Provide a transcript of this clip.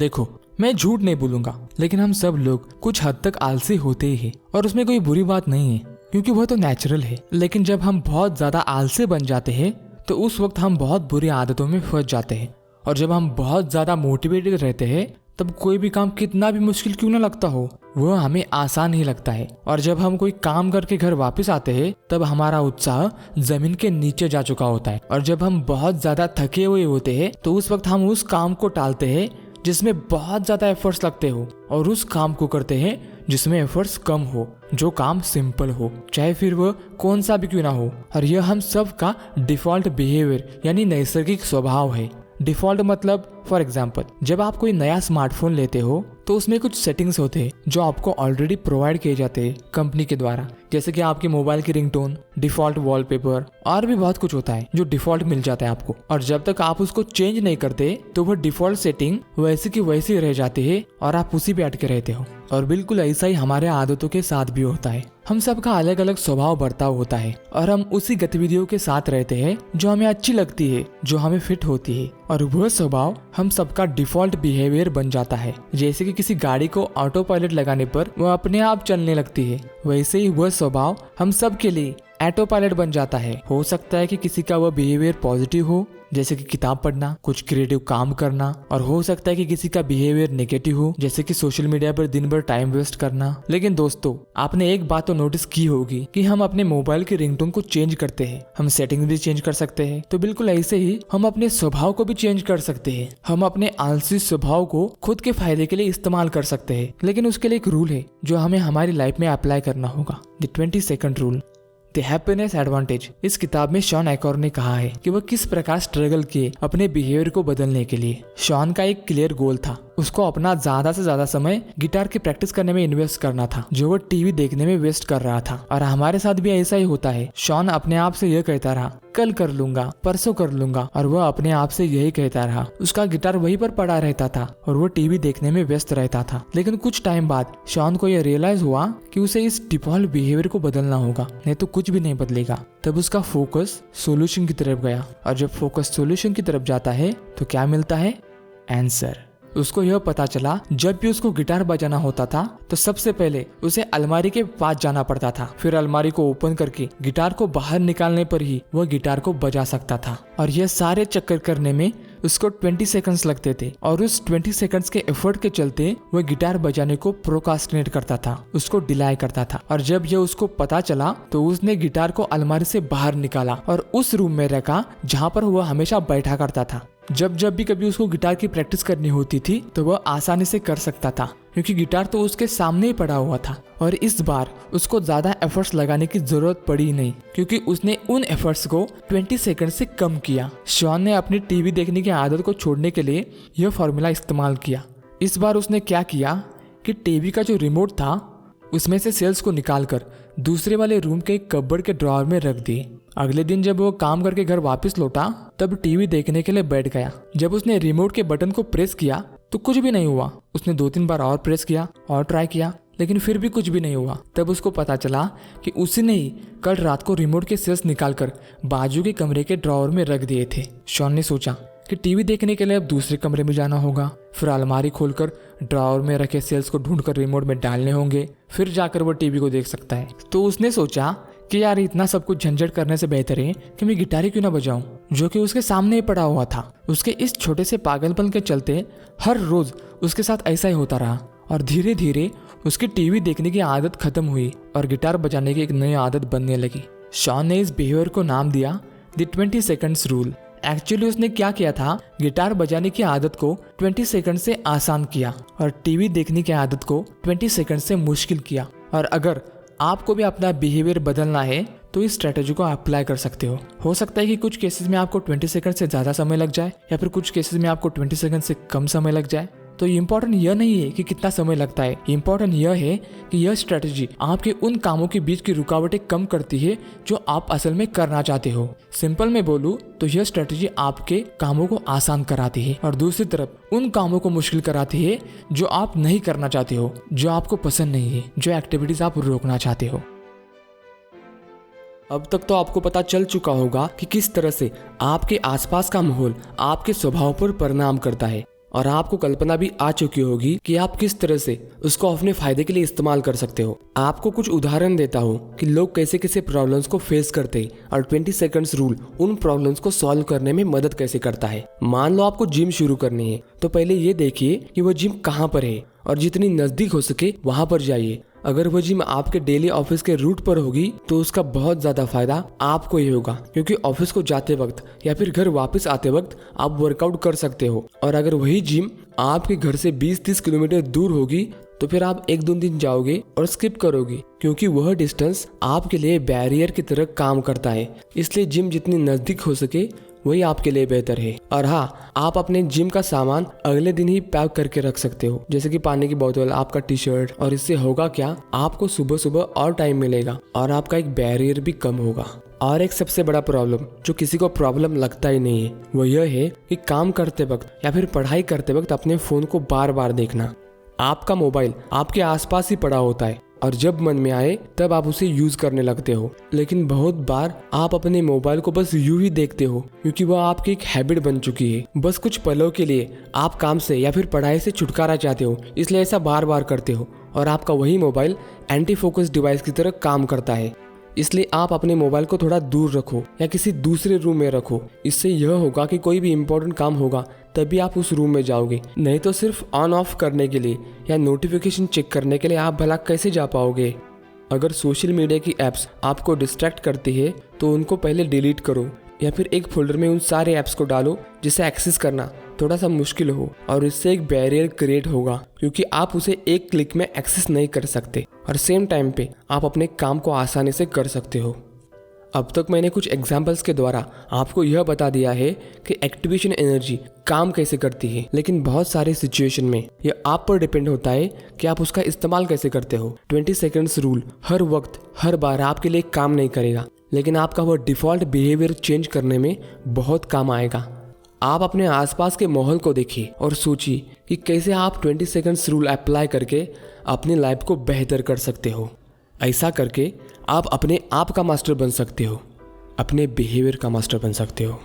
देखो, मैं झूठ नहीं बोलूंगा, लेकिन हम सब लोग कुछ हद तक आलसी होते ही हैं और उसमें कोई बुरी बात नहीं है क्योंकि वह तो नेचुरल है। लेकिन जब हम बहुत ज्यादा आलसी बन जाते हैं तो उस वक्त हम बहुत बुरी आदतों में फंस जाते हैं। और जब हम बहुत ज्यादा मोटिवेटेड रहते हैं तब कोई भी काम कितना भी मुश्किल क्यों ना लगता हो वह हमें आसान ही लगता है। और जब हम कोई काम करके घर वापस आते हैं तब हमारा उत्साह जमीन के नीचे जा चुका होता है। और जब हम बहुत ज्यादा थके हुए होते हैं तो उस वक्त हम उस काम को टालते हैं जिसमें बहुत ज्यादा एफर्ट्स लगते हो और उस काम को करते हैं जिसमें एफर्ट्स कम हो, जो काम सिंपल हो, चाहे फिर वह कौन सा भी क्यों ना हो। और यह हम सब का डिफॉल्ट बिहेवियर यानी नैसर्गिक स्वभाव है। डिफॉल्ट मतलब फॉर एग्जाम्पल, जब आप कोई नया स्मार्टफोन लेते हो तो उसमें कुछ सेटिंग्स होते हैं जो आपको ऑलरेडी प्रोवाइड किए जाते हैं कंपनी के द्वारा, जैसे कि आपके मोबाइल की रिंगटोन, डिफॉल्ट वॉलपेपर और भी बहुत कुछ होता है जो डिफॉल्ट मिल जाता है आपको। और जब तक आप उसको चेंज नहीं करते तो वह डिफॉल्ट सेटिंग वैसी की वैसी रह जाती है और आप उसी पे अटके रहते हो। और बिल्कुल ऐसा ही हमारे आदतों के साथ भी होता है। हम सबका अलग अलग स्वभाव बर्ताव होता है और हम उसी गतिविधियों के साथ रहते हैं जो हमें अच्छी लगती है, जो हमें फिट होती है, और वह स्वभाव हम सबका डिफॉल्ट बिहेवियर बन जाता है। जैसे कि किसी गाड़ी को ऑटो पायलट लगाने पर वह अपने आप चलने लगती है, वैसे ही वह स्वभाव हम सब के लिए ऑटो पायलट बन जाता है। हो सकता है कि किसी का वह बिहेवियर पॉजिटिव हो, जैसे कि किताब पढ़ना, कुछ क्रिएटिव काम करना, और हो सकता है कि किसी का बिहेवियर नेगेटिव हो, जैसे कि सोशल मीडिया पर दिन भर टाइम वेस्ट करना। लेकिन दोस्तों, आपने एक बात तो नोटिस की होगी कि हम अपने मोबाइल की रिंगटोन को चेंज करते हैं, हम सेटिंग भी चेंज कर सकते हैं। तो बिल्कुल ऐसे ही हम अपने स्वभाव को भी चेंज कर सकते हैं। हम अपने आलसी स्वभाव को खुद के फायदे के लिए इस्तेमाल कर सकते हैं, लेकिन उसके लिए एक रूल है जो हमें हमारी लाइफ में अप्लाई करना होगा, the 20 second rule, the happiness advantage. इस किताब में शॉन एकॉर्न ने कहा है कि वह किस प्रकार स्ट्रगल किए अपने बिहेवियर को बदलने के लिए। शॉन का एक क्लियर गोल था, उसको अपना ज्यादा से ज्यादा समय गिटार की प्रैक्टिस करने में इन्वेस्ट करना था, जो वो टीवी देखने में वेस्ट कर रहा था। और हमारे साथ भी ऐसा ही होता है। शॉन अपने आप से यह कहता रहा, कल कर लूंगा, परसों कर लूंगा, और वह अपने आप से यही कहता रहा। उसका गिटार वहीं पर पड़ा रहता था और वो टीवी देखने में व्यस्त रहता था। लेकिन कुछ टाइम बाद शॉन को यह रियलाइज हुआ कि उसे इस डिफॉल्ट बिहेवियर को बदलना होगा, नहीं तो कुछ भी नहीं बदलेगा। तब उसका फोकस सॉल्यूशन की तरफ गया, और जब फोकस सॉल्यूशन की तरफ जाता है तो क्या मिलता है? आंसर। उसको यह पता चला जब भी उसको गिटार बजाना होता था तो सबसे पहले उसे अलमारी के पास जाना पड़ता था, फिर अलमारी को ओपन करके गिटार को बाहर निकालने पर ही वह गिटार को बजा सकता था। और यह सारे चक्कर करने में उसको 20 सेकंड्स लगते थे, और उस 20 सेकंड्स के एफर्ट के चलते वह गिटार बजाने को प्रोकास्टिनेट करता था, उसको डिले करता था। और जब यह उसको पता चला तो उसने गिटार को अलमारी से बाहर निकाला और उस रूम में रखा जहाँ पर वह हमेशा बैठा करता था। जब भी कभी उसको गिटार की प्रैक्टिस करनी होती थी तो वह आसानी से कर सकता था, क्योंकि गिटार तो उसके सामने ही पड़ा हुआ था। और इस बार उसको ज्यादा एफर्ट्स लगाने की जरूरत पड़ी नहीं, क्योंकि उसने उन एफर्ट्स को 20 सेकंड से कम किया। शॉन ने अपनी टीवी देखने की आदत को छोड़ने के लिए यह फॉर्मूला इस्तेमाल किया। इस बार उसने क्या किया कि टीवी का जो रिमोट था उसमें से सेल्स को निकालकर दूसरे वाले रूम के कबर्ड के ड्रॉअर में रख दिए। अगले दिन जब वो काम करके घर वापस लौटा तब टीवी देखने के लिए बैठ गया। जब उसने रिमोट के बटन को प्रेस किया तो कुछ भी नहीं हुआ। उसने 2-3 बार और प्रेस किया और ट्राई किया, लेकिन फिर भी कुछ भी नहीं हुआ। तब उसको पता चला कि उसने ही कल रात को रिमोट के सेल्स निकालकर बाजू के कमरे के ड्रॉअर में रख दिए थे। शॉन ने सोचा कि टीवी देखने के लिए अब दूसरे कमरे में जाना होगा, फिर अलमारी खोलकर ड्रॉअर में रखे सेल्स को ढूंढकर रिमोट में डालने होंगे, फिर जाकर वो टीवी को देख सकता है। तो उसने सोचा कि यार इतना सब कुछ झंझट करने से बेहतर है कि मैं गिटार ही क्यों ना बजाऊं, जो कि उसके सामने ही पड़ा हुआ था। उसके इस छोटे से पागलपन के चलते हर रोज उसके साथ ऐसा ही होता रहा, और धीरे धीरे उसकी टीवी देखने की आदत खत्म हुई और गिटार बजाने की एक नई आदत बनने लगी। शॉन ने इस बिहेवियर को नाम दिया द 20 सेकंड्स रूल। एक्चुअली उसने क्या किया था, गिटार बजाने की आदत को 20 सेकंड से आसान किया और टीवी देखने की आदत को 20 सेकंड से मुश्किल किया। और अगर आपको भी अपना बिहेवियर बदलना है तो इस स्ट्रेटेजी को अप्लाई कर सकते हो सकता है कि कुछ केसेस में आपको 20 सेकंड से ज़्यादा समय लग जाए, या फिर कुछ केसेस में आपको 20 सेकंड से कम समय लग जाए। तो इम्पोर्टेंट यह नहीं है कि कितना समय लगता है, इम्पोर्टेंट यह है कि यह स्ट्रेटेजी आपके उन कामों के बीच की रुकावटें कम करती है जो आप असल में करना चाहते हो। सिंपल में बोलूँ तो यह स्ट्रेटेजी आपके कामों को आसान कराती है और दूसरी तरफ उन कामों को मुश्किल कराती है जो आप नहीं करना चाहते हो, जो आपको पसंद नहीं है, जो एक्टिविटीज आप रोकना चाहते हो। अब तक तो आपको पता चल चुका होगा कि किस तरह से आपके आसपास का माहौल आपके स्वभाव पर परिणाम करता है। और आपको कल्पना भी आ चुकी होगी कि आप किस तरह से उसको अपने फायदे के लिए इस्तेमाल कर सकते हो। आपको कुछ उदाहरण देता हूँ कि लोग कैसे कैसे प्रॉब्लम्स को फेस करते हैं और 20 सेकंड्स रूल उन प्रॉब्लम्स को सॉल्व करने में मदद कैसे करता है। मान लो आपको जिम शुरू करनी है, तो पहले ये देखिए कि वो जिम कहाँ पर है और जितनी नजदीक हो सके वहां पर जाइए। अगर वो जिम आपके डेली ऑफिस के रूट पर होगी तो उसका बहुत ज्यादा फायदा आपको ही होगा, क्योंकि ऑफिस को जाते वक्त या फिर घर वापस आते वक्त आप वर्कआउट कर सकते हो। और अगर वही जिम आपके घर से 20-30 किलोमीटर दूर होगी तो फिर आप 1-2 दिन जाओगे और स्किप करोगे, क्योंकि वह डिस्टेंस आपके लिए बैरियर की तरह काम करता है। इसलिए जिम जितनी नजदीक हो सके वही आपके लिए बेहतर है। और हाँ, आप अपने जिम का सामान अगले दिन ही पैक करके रख सकते हो, जैसे कि पानी की बोतल, आपका टी शर्ट। और इससे होगा क्या, आपको सुबह सुबह और टाइम मिलेगा और आपका एक बैरियर भी कम होगा। और एक सबसे बड़ा प्रॉब्लम जो किसी को प्रॉब्लम लगता ही नहीं है वो यह है कि काम करते वक्त या फिर पढ़ाई करते वक्त अपने फोन को बार बार देखना। आपका मोबाइल आपके आसपास ही पड़ा होता है और जब मन में आए तब आप उसे यूज करने लगते हो। लेकिन बहुत बार आप अपने मोबाइल को बस यूं ही देखते हो, क्योंकि वह आपकी एक हैबिट बन चुकी है। बस कुछ पलों के लिए आप काम से या फिर पढ़ाई से छुटकारा चाहते हो, इसलिए ऐसा बार बार करते हो और आपका वही मोबाइल एंटी फोकस डिवाइस की तरह काम करता है। इसलिए आप अपने मोबाइल को थोड़ा दूर रखो या किसी दूसरे रूम में रखो। इससे यह होगा कि कोई भी इम्पोर्टेंट काम होगा तभी आप उस रूम में जाओगे, नहीं तो सिर्फ ऑन ऑफ करने के लिए या नोटिफिकेशन चेक करने के लिए आप भला कैसे जा पाओगे। अगर सोशल मीडिया की एप्स आपको डिस्ट्रैक्ट करती है तो उनको पहले डिलीट करो या फिर एक फोल्डर में उन सारे ऐप्स को डालो जिसे एक्सेस करना थोड़ा सा मुश्किल हो, और इससे एक बैरियर क्रिएट होगा, क्योंकि आप उसे एक क्लिक में एक्सेस नहीं कर सकते और सेम टाइम पे आप अपने काम को आसानी से कर सकते हो। अब तक मैंने कुछ एग्जाम्पल्स के द्वारा आपको यह बता दिया है कि एक्टिवेशन एनर्जी काम कैसे करती है, लेकिन बहुत सारे सिचुएशन में यह आप पर डिपेंड होता है कि आप उसका इस्तेमाल कैसे करते हो। 20 सेकंड्स रूल हर वक्त हर बार आपके लिए काम नहीं करेगा, लेकिन आपका वह डिफ़ॉल्ट बिहेवियर चेंज करने में बहुत काम आएगा। आप अपने आसपास के माहौल को देखिए और सोचिए कि कैसे आप 20 सेकंड्स रूल अप्लाई करके अपनी लाइफ को बेहतर कर सकते हो। ऐसा करके आप अपने आप का मास्टर बन सकते हो, अपने बिहेवियर का मास्टर बन सकते हो।